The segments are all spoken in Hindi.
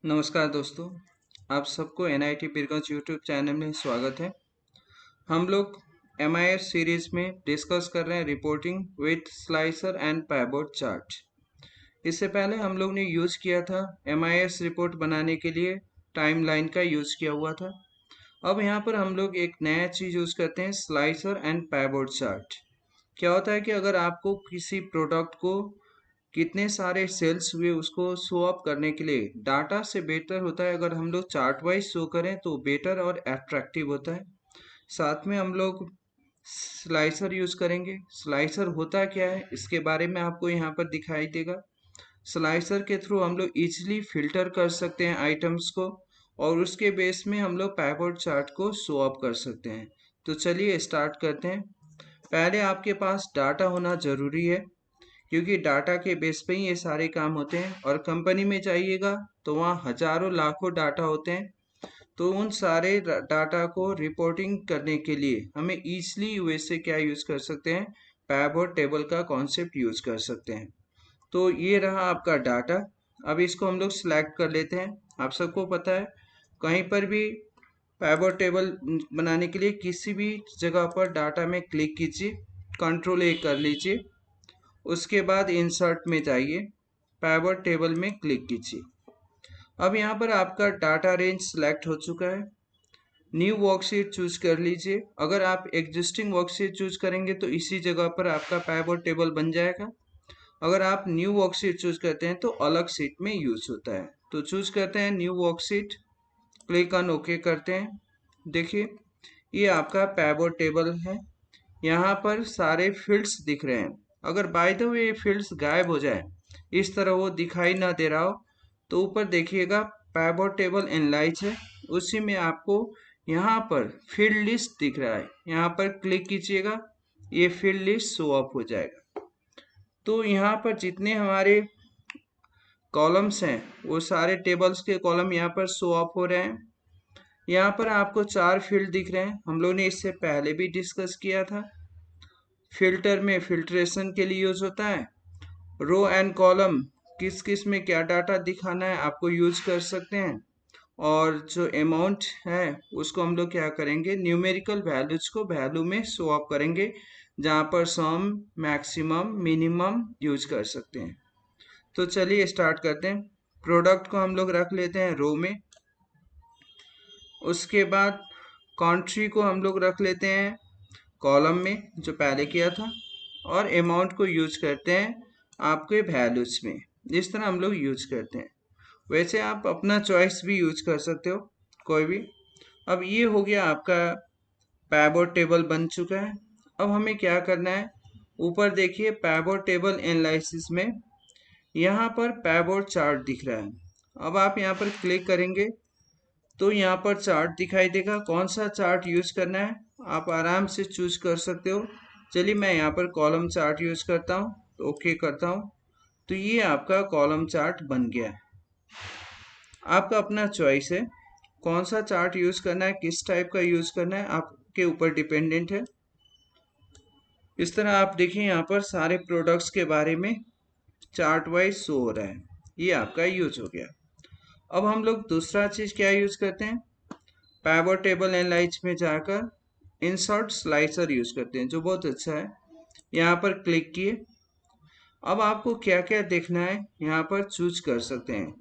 नमस्कार दोस्तों। आप सबको NIT बिरगंज यूट्यूब चैनल में स्वागत है। हम लोग MIS सीरीज में डिस्कस कर रहे हैं reporting with slicer and pivot chart. इससे पहले हम लोग ने यूज़ किया था MIS रिपोर्ट बनाने के लिए टाइमलाइन का यूज़ किया हुआ था। अब यहाँ पर हम लोग एक नया चीज़ यूज़ करते हैं, स्लाइसर एंड पाइवोट चार्ट। क्या होता है कि अगर आपको किसी प्रोडक्ट को कितने सारे सेल्स हुए उसको शो अप करने के लिए डाटा से बेटर होता है अगर हम लोग चार्ट वाइज शो करें तो बेटर और अट्रैक्टिव होता है। साथ में हम लोग स्लाइसर यूज करेंगे। स्लाइसर होता क्या है इसके बारे में आपको यहाँ पर दिखाई देगा। स्लाइसर के थ्रू हम लोग इजीली फिल्टर कर सकते हैं आइटम्स को और उसके बेस में हम लोग पाइवोट चार्ट को शो अप कर सकते हैं। तो चलिए स्टार्ट करते हैं। पहले आपके पास डाटा होना जरूरी है क्योंकि डाटा के बेस पे ही ये सारे काम होते हैं और कंपनी में जाइएगा तो वहाँ हजारों लाखों डाटा होते हैं। तो उन सारे डाटा को रिपोर्टिंग करने के लिए हमें ईजिली यूएसए क्या यूज़ कर सकते हैं, पाइवोट टेबल का कॉन्सेप्ट यूज़ कर सकते हैं। तो ये रहा आपका डाटा। अब इसको हम लोग सिलेक्ट कर लेते हैं। आप सबको पता है कहीं पर भी पाइवोट टेबल बनाने के लिए किसी भी जगह पर डाटा में क्लिक कीजिए, कंट्रोल A कर लीजिए, उसके बाद इंसर्ट में जाइए, पाइवोट टेबल में क्लिक कीजिए। अब यहाँ पर आपका डाटा रेंज सिलेक्ट हो चुका है। न्यू वर्कशीट चूज कर लीजिए। अगर आप एग्जिस्टिंग वर्कशीट चूज करेंगे तो इसी जगह पर आपका पाइवोट टेबल बन जाएगा। अगर आप न्यू वर्कशीट चूज करते हैं तो अलग सीट में यूज होता है। तो चूज करते हैं new worksheet, click on okay करते हैं। देखिए ये आपका पाइवोट टेबल है। यहाँ पर सारे फील्ड्स दिख रहे हैं। अगर बाय द वे ये फील्ड्स गायब हो जाए, इस तरह वो दिखाई ना दे रहा हो, तो ऊपर देखिएगा पाइवोट टेबल एनालाइज है, उसी में आपको यहाँ पर फील्ड लिस्ट दिख रहा है। यहाँ पर क्लिक कीजिएगा, ये फील्ड लिस्ट शो अप हो जाएगा। तो यहाँ पर जितने हमारे कॉलम्स हैं वो सारे टेबल्स के कॉलम यहाँ पर शो अप हो रहे हैं। यहाँ पर आपको 4 फील्ड दिख रहे हैं, हम लोग ने इससे पहले भी डिस्कस किया था। फिल्टर में फिल्ट्रेशन के लिए यूज होता है। रो एंड कॉलम किस किस में क्या डाटा दिखाना है आपको यूज कर सकते हैं। और जो अमाउंट है उसको हम लोग क्या करेंगे, न्यूमेरिकल वैल्यूज को वैल्यू में शो अप करेंगे, जहाँ पर सम, मैक्सिमम, मिनिमम यूज कर सकते हैं। तो चलिए स्टार्ट करते हैं। प्रोडक्ट को हम लोग रख लेते हैं रो में। उसके बाद कंट्री को हम लोग रख लेते हैं कॉलम में, जो पहले किया था। और अमाउंट को यूज करते हैं आपके वैल्यूज में। इस तरह हम लोग यूज करते हैं। वैसे आप अपना चॉइस भी यूज कर सकते हो, कोई भी। अब ये हो गया आपका पाइवोट टेबल बन चुका है। अब हमें क्या करना है, ऊपर देखिए पाइवोट टेबल एनालिसिस में यहाँ पर पाइवोट चार्ट दिख रहा है। अब आप यहाँ पर क्लिक करेंगे तो यहाँ पर चार्ट दिखाई देगा। कौन सा चार्ट यूज करना है आप आराम से चूज कर सकते हो। चलिए मैं यहाँ पर कॉलम चार्ट यूज करता हूँ, तो ओके करता हूँ। तो ये आपका कॉलम चार्ट बन गया है। आपका अपना चॉइस है कौन सा चार्ट यूज करना है, किस टाइप का यूज करना है, आपके ऊपर डिपेंडेंट है। इस तरह आप देखिए यहाँ पर सारे प्रोडक्ट्स के बारे में चार्ट वाइज शो हो रहा है। ये आपका यूज हो गया। अब हम लोग दूसरा चीज क्या यूज करते हैं, पाइवोट टेबल एनालाइज में जाकर इंसर्ट स्लाइसर यूज करते हैं, जो बहुत अच्छा है। यहाँ पर क्लिक किए। अब आपको क्या क्या देखना है यहाँ पर चूज कर सकते हैं,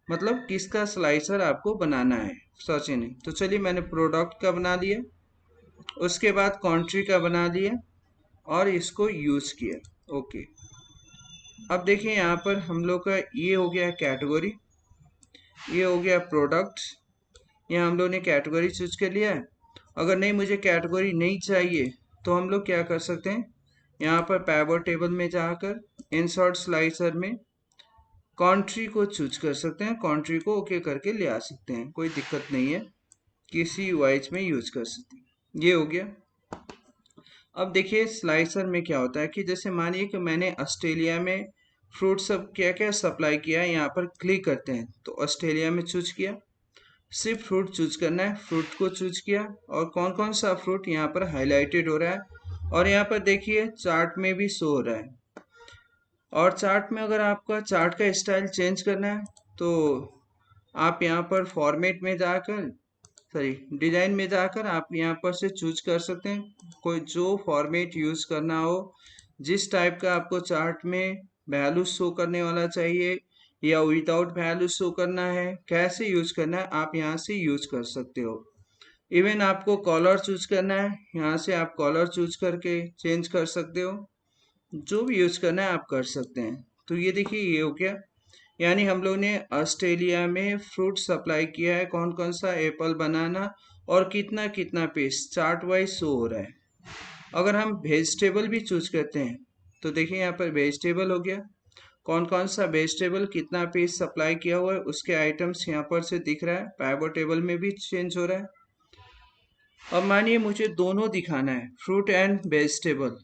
मतलब किसका स्लाइसर आपको बनाना है सोचे नहीं। तो चलिए मैंने प्रोडक्ट का बना लिया, उसके बाद कंट्री का बना लिया और इसको यूज किया। ओके। अब देखिए यहाँ पर हम लोग का ये हो गया कैटेगरी, ये हो गया प्रोडक्ट। यहाँ हम लोग ने कैटेगरी चूज कर लिया है। अगर नहीं मुझे कैटेगरी नहीं चाहिए तो हम लोग क्या कर सकते हैं, यहाँ पर पाइवोट टेबल में जाकर इंसर्ट स्लाइसर में कंट्री को चूज कर सकते हैं, कंट्री को ओके करके ले आ सकते हैं, कोई दिक्कत नहीं है, किसी वाइज में यूज कर सकते हैं। ये हो गया। अब देखिए स्लाइसर में क्या होता है कि जैसे मानिए कि मैंने ऑस्ट्रेलिया में फ्रूट सब क्या क्या सप्लाई किया है, यहाँ पर क्लिक करते हैं तो ऑस्ट्रेलिया में चूज किया। सिर्फ फ्रूट चूज करना है, फ्रूट को चूज किया और कौन कौन सा फ्रूट यहाँ पर हाईलाइटेड हो रहा है और यहाँ पर देखिए चार्ट में भी शो हो रहा है। और चार्ट में अगर आपका चार्ट का स्टाइल चेंज करना है तो आप यहाँ पर फॉर्मेट में जाकर डिजाइन में जाकर आप यहाँ पर से चूज कर सकते हैं कोई जो फॉर्मेट यूज करना हो, जिस टाइप का आपको चार्ट में वैल्यू शो करने वाला चाहिए या विदाउट वैल्यू शो करना है, कैसे यूज करना है आप यहाँ से यूज कर सकते हो। इवन आपको कलर चूज करना है, यहाँ से आप कलर चूज करके चेंज कर सकते हो, जो भी यूज करना है आप कर सकते हैं। तो ये देखिए ये हो गया, यानी हम लोग ने ऑस्ट्रेलिया में फ्रूट सप्लाई किया है, कौन कौन सा एप्पल, बनाना और कितना कितना पीस चार्ट वाइज शो हो रहा है। अगर हम वेजिटेबल भी चूज करते हैं तो देखिए यहाँ पर वेजिटेबल हो गया, कौन कौन सा वेजिटेबल कितना पीस सप्लाई किया हुआ है उसके आइटम्स यहाँ पर से दिख रहा है, पाइवट टेबल में भी चेंज हो रहा है। अब मानिए मुझे दोनों दिखाना है, फ्रूट एंड वेजिटेबल,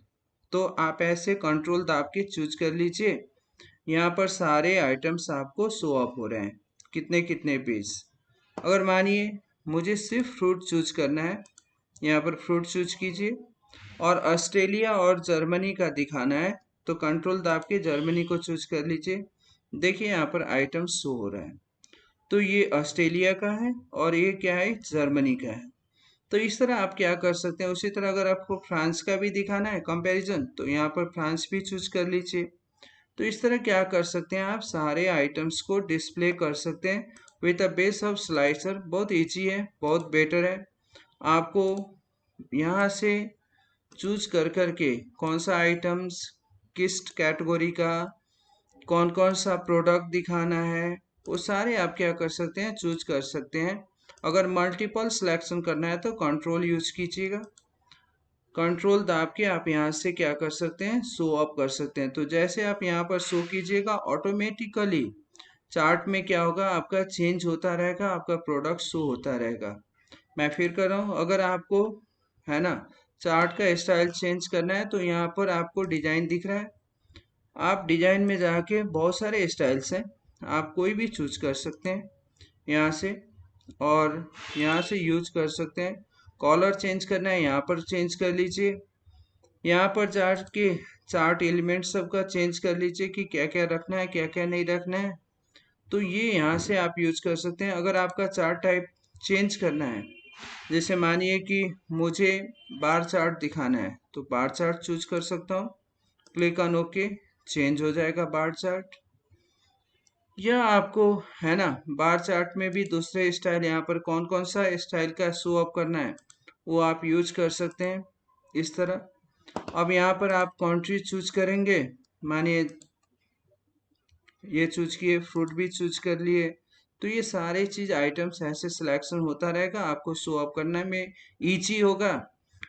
तो आप ऐसे कंट्रोल दाब के चूज कर लीजिए, यहाँ पर सारे आइटम्स आपको शो अप हो रहे हैं कितने कितने पीस। अगर मानिए मुझे सिर्फ फ्रूट चूज करना है, यहाँ पर फ्रूट चूज कीजिए, और ऑस्ट्रेलिया और जर्मनी का दिखाना है तो कंट्रोल दाब के जर्मनी को चूज कर लीजिए। देखिए यहाँ पर आइटम शो हो रहा है, तो ये ऑस्ट्रेलिया का है और ये क्या है, जर्मनी का है। तो इस तरह आप क्या कर सकते हैं। उसी तरह अगर आपको फ्रांस का भी दिखाना है कंपैरिजन, तो यहाँ पर फ्रांस भी चूज कर लीजिए। तो इस तरह क्या कर सकते हैं, आप सारे आइटम्स को डिस्प्ले कर सकते हैं with a base of slicer. बहुत इजी है, बहुत बेटर है। आपको यहाँ से चूज कर करके कौन सा आइटम्स किस कैटेगरी का कौन कौन सा प्रोडक्ट दिखाना है वो सारे आप क्या कर सकते हैं, चूज कर सकते हैं। अगर मल्टीपल सिलेक्शन करना है तो कंट्रोल यूज कीजिएगा, कंट्रोल दाब के आप यहाँ से क्या कर सकते हैं, शो अप कर सकते हैं। तो जैसे आप यहाँ पर शो कीजिएगा ऑटोमेटिकली चार्ट में क्या होगा, आपका चेंज होता रहेगा, आपका प्रोडक्ट शो होता रहेगा। मैं फिर कर रहा हूँ, अगर आपको है ना चार्ट का स्टाइल चेंज करना है तो यहाँ पर आपको डिजाइन दिख रहा है, आप डिजाइन में जाके बहुत सारे स्टाइल्स हैं, आप कोई भी चूज कर सकते हैं यहाँ से, और यहाँ से यूज कर सकते हैं। कॉलर चेंज करना है यहाँ पर चेंज कर लीजिए, यहाँ पर जाके चार्ट एलिमेंट सबका चेंज कर लीजिए कि क्या क्या रखना है क्या क्या नहीं रखना है। तो ये यहाँ से आप यूज कर सकते हैं। अगर आपका चार्ट टाइप चेंज करना है, जैसे मानिए कि मुझे बार चार्ट दिखाना है तो बार चार्ट चूज कर सकता हूँ, क्लिक ऑन ओके, चेंज हो जाएगा बार चार्ट। या आपको है ना बार चार्ट में भी दूसरे स्टाइल, यहाँ पर कौन कौन सा स्टाइल का शो अप करना है वो आप यूज कर सकते हैं इस तरह। अब यहाँ पर आप कंट्री चूज करेंगे, मानिए ये चूज किए, फ्रूट भी चूज कर लिए, तो ये सारे चीज आइटम्स ऐसे सिलेक्शन होता रहेगा, आपको शो अप करने में इजी होगा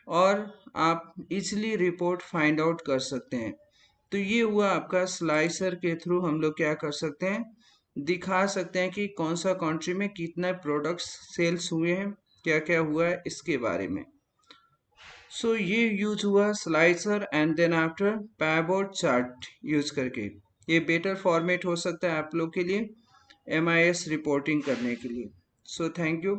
और आप इजीली रिपोर्ट फाइंड आउट कर सकते हैं। तो ये हुआ आपका स्लाइसर के थ्रू हम लोग क्या कर सकते हैं, दिखा सकते हैं कि कौन सा कंट्री में कितना प्रोडक्ट्स सेल्स हुए हैं, क्या क्या हुआ है इसके बारे में। सो ये यूज हुआ स्लाइसर एंड देन आफ्टर पैबोर्ड चार्ट यूज करके। ये बेटर फॉर्मेट हो सकता है आप लोग के लिए MIS रिपोर्टिंग करने के लिए। So thank you.